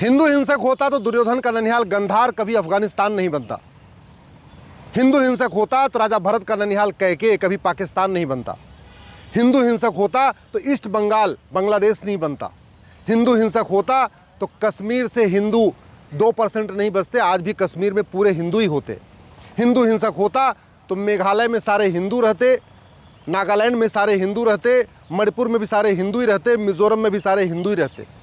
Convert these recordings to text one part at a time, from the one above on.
हिंदू हिंसक होता तो दुर्योधन का ननिहाल गंधार कभी अफगानिस्तान नहीं बनता। हिंदू हिंसक होता तो राजा भरत का ननिहाल कैके कभी पाकिस्तान नहीं बनता। हिंदू हिंसक होता तो ईस्ट बंगाल बांग्लादेश नहीं बनता। हिंदू हिंसक होता तो कश्मीर से हिंदू 2% नहीं बचते, आज भी कश्मीर में पूरे हिंदू ही होते। हिंदू हिंसक होता तो मेघालय में सारे हिंदू रहते, नागालैंड में सारे हिंदू रहते, मणिपुर में भी सारे हिंदू ही रहते, मिजोरम में भी सारे हिंदू ही रहते।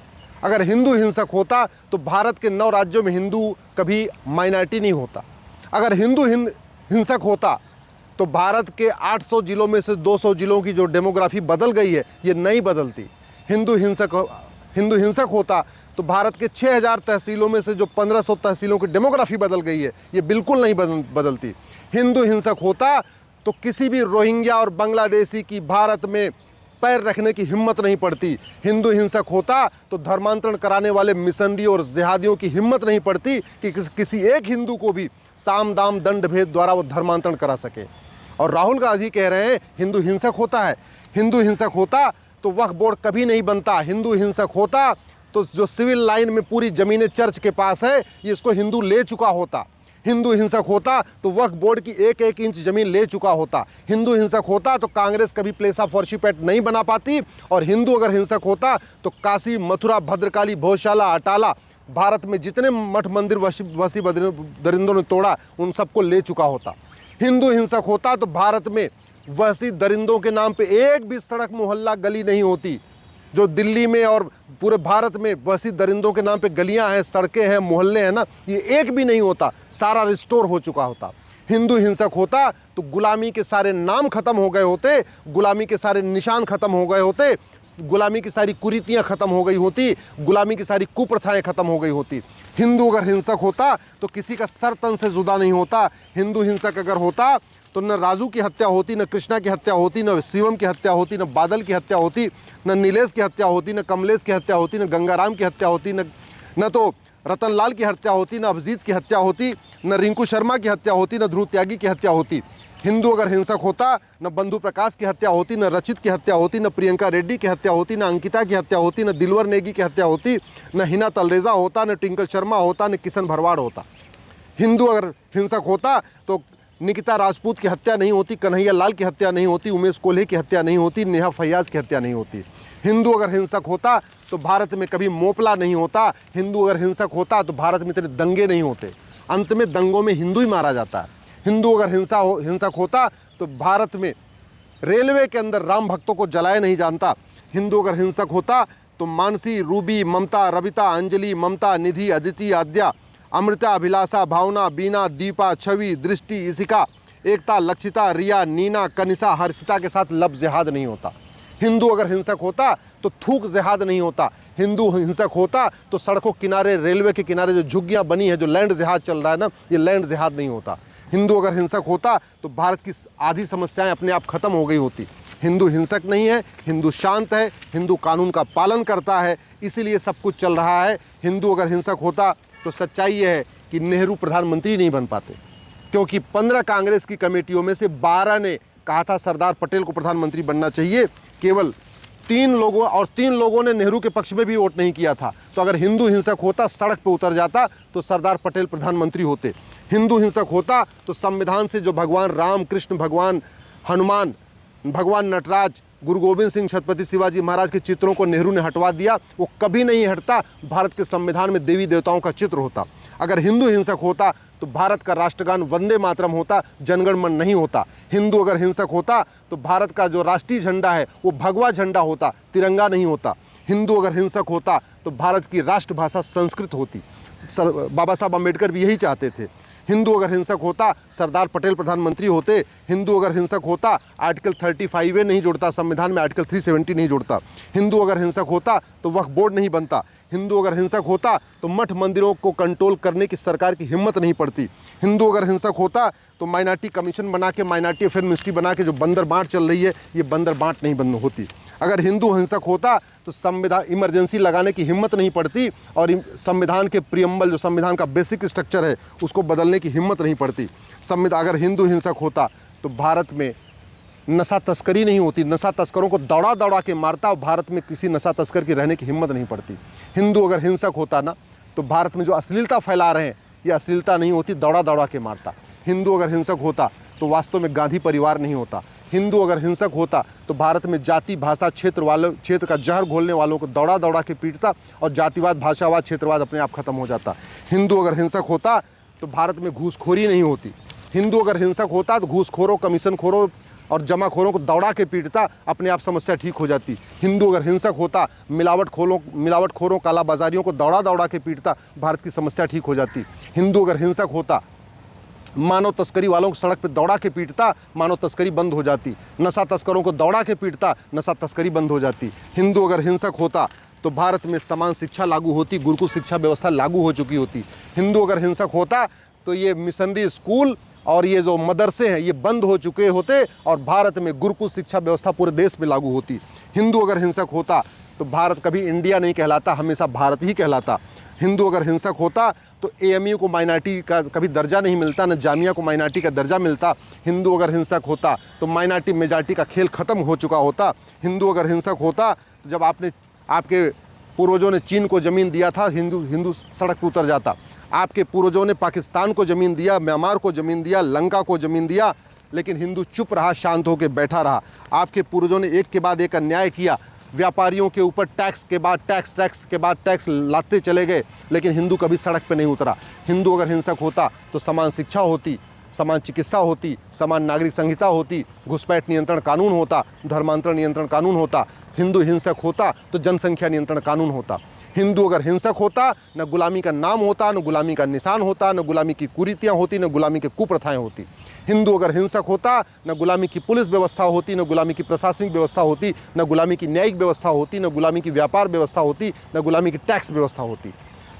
अगर हिंदू हिंसक होता तो भारत के 9 राज्यों में हिंदू कभी माइनॉरिटी नहीं होता। अगर हिंदू हिंसक होता तो भारत के 800 जिलों में से 200 जिलों की जो डेमोग्राफी बदल गई है ये नहीं बदलती। हिंदू हिंसक होता तो भारत के 6000 तहसीलों में से जो 1500 तहसीलों की डेमोग्राफी बदल गई है ये बिल्कुल नहीं बदलती। हिंदू हिंसक होता तो किसी भी रोहिंग्या और बांग्लादेशी की भारत में पैर रखने की हिम्मत नहीं पड़ती। हिंदू हिंसक होता तो धर्मांतरण कराने वाले मिशनरी और जिहादियों की हिम्मत नहीं पड़ती कि किसी एक हिंदू को भी साम दाम दंड भेद द्वारा वो धर्मांतरण करा सके। और राहुल गांधी कह रहे हैं हिंदू हिंसक होता है। हिंदू हिंसक होता तो वक्फ बोर्ड कभी नहीं बनता। हिंदू हिंसक होता तो जो सिविल लाइन में पूरी ज़मीनें चर्च के पास है ये इसको हिंदू ले चुका होता। हिंदू हिंसक होता तो वक्फ बोर्ड की 1-1 इंच ज़मीन ले चुका होता। हिंदू हिंसक होता तो कांग्रेस कभी प्लेस ऑफ वर्शिप एक्ट नहीं बना पाती। और हिंदू अगर हिंसक होता तो काशी, मथुरा, भद्रकाली, भोजशाला, अटाला, भारत में जितने मठ मंदिर वसी दरिंदों ने तोड़ा उन सबको ले चुका होता। हिंदू हिंसक होता तो भारत में वसी दरिंदों के नाम पे एक भी सड़क, मोहल्ला, गली नहीं होती। जो दिल्ली में और पूरे भारत में वसी दरिंदों के नाम पे गलियां हैं, सड़कें हैं, मोहल्ले हैं ना, ये एक भी नहीं होता, सारा रिस्टोर हो चुका होता। हिंदू हिंसक होता तो गुलामी के सारे नाम खत्म हो गए होते, गुलामी के सारे निशान खत्म हो गए होते, गुलामी की सारी कुरीतियां खत्म हो गई होती, गुलामी की सारी कुप्रथाएं खत्म हो गई होती। हिंदू अगर हिंसक होता तो किसी का सर तन से जुदा नहीं होता। हिंदू हिंसक अगर होता तो न राजू की हत्या होती, न कृष्णा की हत्या होती, न शिवम की हत्या होती, न बादल की हत्या होती, न नीलेश की हत्या होती, न कमलेश की हत्या होती, न गंगाराम की हत्या होती, न तो रतनलाल की हत्या होती, न अभिजीत की हत्या होती, न रिंकू शर्मा की हत्या होती, न ध्रुव त्यागी की हत्या होती। हिंदू अगर हिंसक होता न बंधु प्रकाश की हत्या होती, न रचित की हत्या होती, न प्रियंका रेड्डी की हत्या होती, न अंकिता की हत्या होती, न दिलवर नेगी की हत्या होती, न हिना तलरेजा होता, न ट्विंकल शर्मा होता, न किशन भरवाड़ होता। हिंदू अगर हिंसक होता तो निकिता राजपूत की हत्या नहीं होती, कन्हैया लाल की हत्या नहीं होती, उमेश कोल्हे की हत्या नहीं होती, नेहा फैयाज की हत्या नहीं होती। हिंदू अगर हिंसक होता तो भारत में कभी मोपला नहीं होता। हिंदू अगर हिंसक होता तो भारत में इतने दंगे नहीं होते। अंत में दंगों में हिंदू ही मारा जाता है। हिंदू अगर हिंसक होता तो भारत में रेलवे के अंदर राम भक्तों को जलाया नहीं जानता। हिंदू अगर हिंसक होता तो मानसी, रूबी, ममता, रविता, अंजलि, ममता, निधि, अदिति, आद्या, अमृता, अभिलाषा, भावना, बीना, दीपा, छवि, दृष्टि, इशिका, एकता, लक्षिता, रिया, नीना, कनिषा, हर्षिता के साथ लब जिहाद नहीं होता। हिंदू अगर हिंसक होता तो थूक जिहाद नहीं होता। हिंदू हिंसक होता तो सड़कों किनारे, रेलवे के किनारे जो झुग्गियां बनी है, जो लैंड जिहाद चल रहा है ना, ये लैंड जिहाद नहीं होता। हिंदू अगर हिंसक होता तो भारत की आधी समस्याएं अपने आप खत्म हो गई होती। हिंदू हिंसक नहीं है, हिंदू शांत है, हिंदू कानून का पालन करता है, इसीलिए सब कुछ चल रहा है। हिंदू अगर हिंसक होता तो सच्चाई ये है कि नेहरू प्रधानमंत्री नहीं बन पाते, क्योंकि 15 कांग्रेस की कमेटियों में से 12 ने कहा था सरदार पटेल को प्रधानमंत्री बनना चाहिए। केवल 3 लोगों ने नेहरू के पक्ष में भी वोट नहीं किया था। तो अगर हिंदू हिंसक होता, सड़क पर उतर जाता तो सरदार पटेल प्रधानमंत्री होते। हिंदू हिंसक होता तो संविधान से जो भगवान राम, कृष्ण, भगवान हनुमान, भगवान नटराज, गुरु गोविंद सिंह, छत्रपति शिवाजी महाराज के चित्रों को नेहरू ने हटवा दिया, वो कभी नहीं हटता। भारत के संविधान में देवी देवताओं का चित्र होता। अगर हिंदू हिंसक होता तो भारत का राष्ट्रगान वंदे मातरम होता, जनगण मन नहीं होता। हिंदू अगर हिंसक होता तो भारत का जो राष्ट्रीय झंडा है वो भगवा झंडा होता, तिरंगा नहीं होता। हिंदू अगर हिंसक होता तो भारत की राष्ट्रभाषा संस्कृत होती। बाबा साहब अम्बेडकर भी यही चाहते थे। हिंदू अगर हिंसक होता सरदार पटेल प्रधानमंत्री होते। हिंदू अगर हिंसक होता आर्टिकल 35A नहीं जुड़ता, संविधान में आर्टिकल 370 नहीं जुड़ता। हिंदू अगर हिंसक होता तो वक्फ बोर्ड नहीं बनता। हिंदू अगर हिंसक होता तो मठ मंदिरों को कंट्रोल करने की सरकार की हिम्मत नहीं पड़ती। हिंदू अगर हिंसक होता तो माइनॉरिटी कमीशन बना के, माइनॉरिटी अफेयर मिनिस्ट्री बना के जो बंदर बांट चल रही है, ये बंदर बांट नहीं बंद होती। अगर हिंदू हिंसक होता तो संविधान इमरजेंसी लगाने की हिम्मत नहीं पड़ती और संविधान के प्रियम्बल, जो संविधान का बेसिक स्ट्रक्चर है, उसको बदलने की हिम्मत नहीं पड़ती। अगर हिंदू हिंसक होता तो भारत में नशा तस्करी नहीं होती, नशा तस्करों को दौड़ा के मारता और भारत में किसी नशा तस्कर की रहने की हिम्मत नहीं पड़ती। हिंदू अगर हिंसक होता ना तो भारत में जो अश्लीलता फैला रहे हैं, ये अश्लीलता नहीं होती, दौड़ा दौड़ा के मारता। हिंदू अगर हिंसक होता तो वास्तव में गांधी परिवार नहीं होता। हिंदू अगर हिंसक होता तो भारत में जाति भाषा क्षेत्र का जहर घोलने वालों को दौड़ा दौड़ा के पीटता और जातिवाद भाषावाद क्षेत्रवाद अपने आप खत्म हो जाता। हिंदू अगर हिंसक होता तो भारत में घूसखोरी नहीं होती। हिंदू अगर हिंसक होता तो घूसखोरों, कमीशनखोरों और जमाखोरों को दौड़ा के पीटता, अपने आप समस्या ठीक हो जाती। हिंदू अगर हिंसक होता, मिलावटखोरों कालाबाजारियों को दौड़ा दौड़ा के पीटता, भारत की समस्या ठीक हो जाती। हिंदू अगर हिंसक होता, मानव तस्करी वालों को सड़क पर दौड़ा के पीटता, मानव तस्करी बंद हो जाती। नशा तस्करों को दौड़ा के पीटता, नशा तस्करी बंद हो जाती। हिंदू अगर हिंसक होता तो भारत में समान शिक्षा लागू होती, गुरुकुल शिक्षा व्यवस्था लागू हो चुकी होती। हिंदू अगर हिंसक होता तो ये मिशनरी स्कूल और ये जो मदरसे हैं ये बंद हो चुके होते और भारत में गुरुकुल शिक्षा व्यवस्था पूरे देश में लागू होती। हिंदू अगर हिंसक होता तो भारत कभी इंडिया नहीं कहलाता, हमेशा भारत ही कहलाता। हिंदू अगर हिंसक होता तो AMU को माइनॉरिटी का कभी दर्जा नहीं मिलता, न जामिया को माइनॉरिटी का दर्जा मिलता। हिंदू अगर हिंसक होता तो माइनॉरिटी मेजॉरिटी का खेल खत्म हो चुका होता। हिंदू अगर हिंसक होता तो जब आपके पूर्वजों ने चीन को ज़मीन दिया था, हिंदू सड़क पर उतर जाता। आपके पूर्वजों ने पाकिस्तान को ज़मीन दिया, म्यांमार को ज़मीन दिया, लंका को ज़मीन दिया, लेकिन हिंदू चुप रहा, शांत होकर बैठा रहा। आपके पूर्वजों ने एक के बाद एक अन्याय किया, व्यापारियों के ऊपर टैक्स के बाद टैक्स लाते चले गए, लेकिन हिंदू कभी सड़क पर नहीं उतरा। हिंदू अगर हिंसक होता तो समान शिक्षा होती, समान चिकित्सा होती, समान नागरिक संहिता होती, घुसपैठ नियंत्रण कानून होता, धर्मांतरण नियंत्रण कानून होता। हिंदू हिंसक होता तो जनसंख्या नियंत्रण कानून होता। हिंदू अगर हिंसक होता न गुलामी का नाम होता, न गुलामी का निशान होता, न गुलामी की कुरीतियाँ होती, न गुलामी की कुप्रथाएं होती। हिंदू अगर हिंसक होता न गुलामी की पुलिस व्यवस्था होती, न गुलामी की प्रशासनिक व्यवस्था होती, न गुलामी की न्यायिक व्यवस्था होती, न गुलामी की व्यापार व्यवस्था होती, न गुलामी की टैक्स व्यवस्था होती।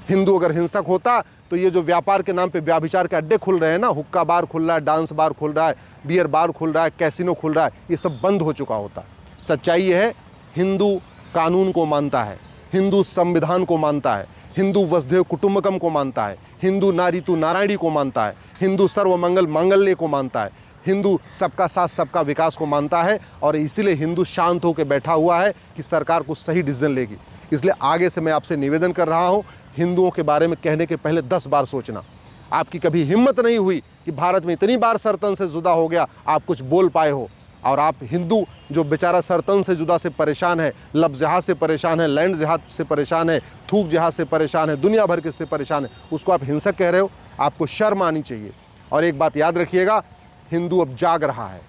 हिंदू अगर हिंसक होता तो ये जो व्यापार के नाम पे व्याभिचार के अड्डे खुल रहे हैं ना, हुक्का बार खुल रहा है, डांस बार खुल रहा है, बियर बार खुल रहा है, कैसीनो खुल रहा है, ये सब बंद हो चुका होता। सच्चाई ये है, हिंदू कानून को मानता है, हिंदू संविधान को मानता है, हिंदू वसुधैव कुटुंबकम को मानता है, हिंदू नारी तू नारायणी को मानता है, हिंदू सर्वमंगल मांगल्य को मानता है, हिंदू सबका साथ सबका विकास को मानता है। और इसीलिए हिंदू शांत होकर बैठा हुआ है कि सरकार कुछ सही डिसीजन लेगी। इसलिए आगे से मैं आपसे निवेदन कर रहा हूँ, हिंदुओं के बारे में कहने के पहले 10 बार सोचना। आपकी कभी हिम्मत नहीं हुई कि भारत में इतनी बार सरतन से जुदा हो गया आप कुछ बोल पाए हो। और आप हिंदू जो बेचारा सरतन से जुदा से परेशान है, लफ्ज़ जहाद से परेशान है, लैंड जहाद से परेशान है, थूक जहाद से परेशान है, दुनिया भर के से परेशान है, उसको आप हिंसक कह रहे हो। आपको शर्म आनी चाहिए। और एक बात याद रखिएगा, हिंदू अब जाग रहा है।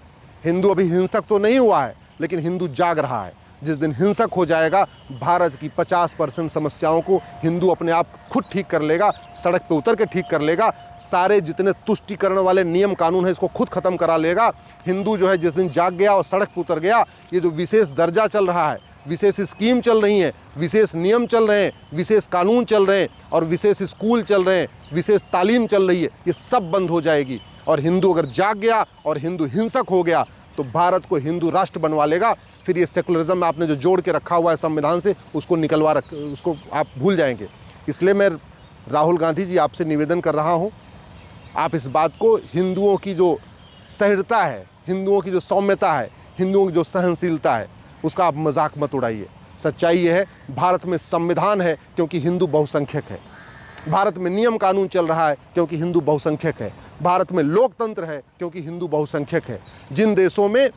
हिंदू अभी हिंसक तो नहीं हुआ है, लेकिन हिंदू जाग रहा है। जिस दिन हिंसक हो जाएगा, भारत की 50% समस्याओं को हिंदू अपने आप खुद ठीक कर लेगा, सड़क पे उतर के ठीक कर लेगा। सारे जितने तुष्टिकरण वाले नियम कानून है इसको खुद खत्म करा लेगा। हिंदू जो है जिस दिन जाग गया और सड़क पे उतर गया, ये जो विशेष दर्जा चल रहा है, विशेष स्कीम चल रही है, विशेष नियम चल रहे हैं, विशेष कानून चल रहे हैं और विशेष स्कूल चल रहे हैं, विशेष तालीम चल रही है, ये सब बंद हो जाएगी। और हिंदू अगर जाग गया और हिंदू हिंसक हो गया तो भारत को हिंदू राष्ट्र बनवा लेगा। फिर ये सेकुलरिज्म में आपने जो जोड़ के रखा हुआ है संविधान से, उसको आप भूल जाएंगे। इसलिए मैं राहुल गांधी जी आपसे निवेदन कर रहा हूँ, आप इस बात को, हिंदुओं की जो सहृदता है, हिंदुओं की जो सौम्यता है, हिंदुओं की जो सहनशीलता है, उसका आप मजाक मत उड़ाइए। सच्चाई ये है, भारत में संविधान है क्योंकि हिंदू बहुसंख्यक है। भारत में नियम कानून चल रहा है क्योंकि हिंदू बहुसंख्यक है। भारत में लोकतंत्र है क्योंकि हिंदू बहुसंख्यक है। जिन देशों में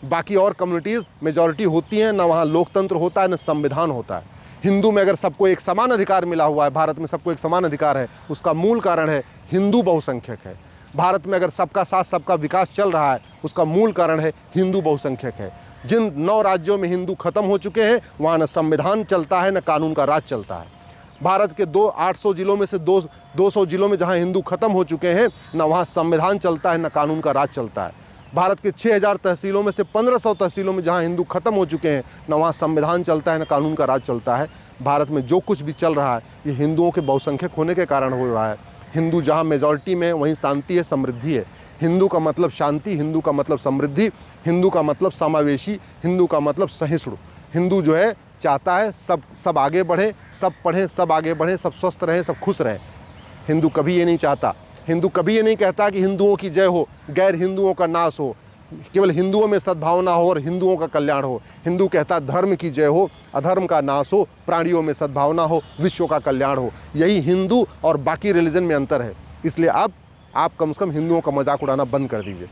बाकी और कम्युनिटीज़ मेजॉरिटी होती हैं, ना वहाँ लोकतंत्र होता है, ना संविधान होता है। हिंदू में अगर सबको एक समान अधिकार मिला हुआ है, भारत में सबको एक समान अधिकार है, उसका मूल कारण है हिंदू बहुसंख्यक है। भारत में अगर सबका साथ सबका विकास चल रहा है, उसका मूल कारण है हिंदू बहुसंख्यक है। जिन 9 राज्यों में हिंदू खत्म हो चुके हैं, वहाँ न संविधान चलता है, न कानून का राज चलता है। भारत के 800 जिलों में से 200 जिलों में जहाँ हिंदू खत्म हो चुके हैं, न वहाँ संविधान चलता है, न कानून का राज चलता है। भारत के 6000 तहसीलों में से 1500 तहसीलों में जहाँ हिंदू खत्म हो चुके हैं, न वहाँ संविधान चलता है, न कानून का राज चलता है। भारत में जो कुछ भी चल रहा है, ये हिंदुओं के बहुसंख्यक होने के कारण हो रहा है। हिंदू जहाँ मेजॉरिटी में है, वहीं शांति है, समृद्धि है। हिंदू का मतलब शांति, हिंदू का मतलब समृद्धि, हिंदू का मतलब समावेशी, हिंदू का मतलब सहिष्णु। हिंदू जो है चाहता है सब आगे बढ़े, सब पढ़ें, सब आगे बढ़ें, सब स्वस्थ रहें, सब खुश रहें। हिंदू कभी ये नहीं चाहता। हिंदू कभी ये नहीं कहता कि हिंदुओं की जय हो, गैर हिंदुओं का नाश हो। केवल हिंदुओं में सद्भावना हो और हिंदुओं का कल्याण हो। हिंदू कहता धर्म की जय हो, अधर्म का नाश हो, प्राणियों में सद्भावना हो, विश्व का कल्याण हो। यही हिंदू और बाकी रिलीजन में अंतर है। इसलिए अब आप कम से कम हिंदुओं का मजाक उड़ाना बंद कर दीजिए।